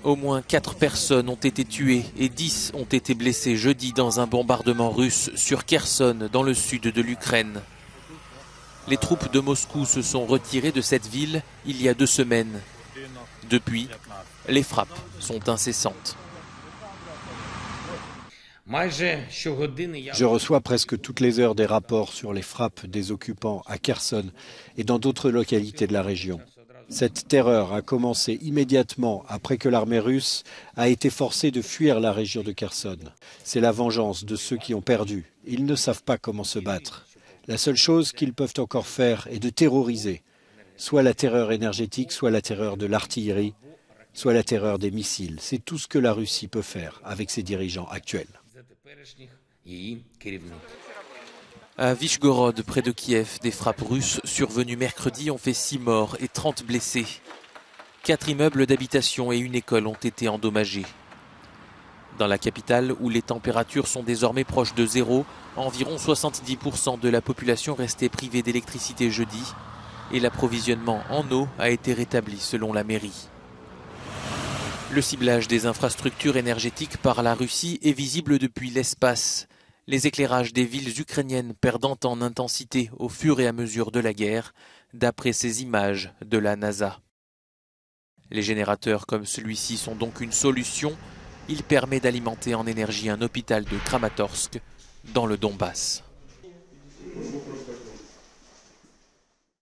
Au moins 4 personnes ont été tuées et 10 ont été blessées jeudi dans un bombardement russe sur Kherson, dans le sud de l'Ukraine. Les troupes de Moscou se sont retirées de cette ville il y a 2 semaines. Depuis, les frappes sont incessantes. Je reçois presque toutes les heures des rapports sur les frappes des occupants à Kherson et dans d'autres localités de la région. Cette terreur a commencé immédiatement après que l'armée russe a été forcée de fuir la région de Kherson. C'est la vengeance de ceux qui ont perdu. Ils ne savent pas comment se battre. La seule chose qu'ils peuvent encore faire est de terroriser. Soit la terreur énergétique, soit la terreur de l'artillerie, soit la terreur des missiles. C'est tout ce que la Russie peut faire avec ses dirigeants actuels. À Vychgorod, près de Kiev, des frappes russes survenues mercredi ont fait 6 morts et 30 blessés. 4 immeubles d'habitation et une école ont été endommagés. Dans la capitale, où les températures sont désormais proches de zéro, environ 70% de la population restait privée d'électricité jeudi et l'approvisionnement en eau a été rétabli selon la mairie. Le ciblage des infrastructures énergétiques par la Russie est visible depuis l'espace. Les éclairages des villes ukrainiennes perdant en intensité au fur et à mesure de la guerre, d'après ces images de la NASA. Les générateurs comme celui-ci sont donc une solution. Il permet d'alimenter en énergie un hôpital de Kramatorsk, dans le Donbass.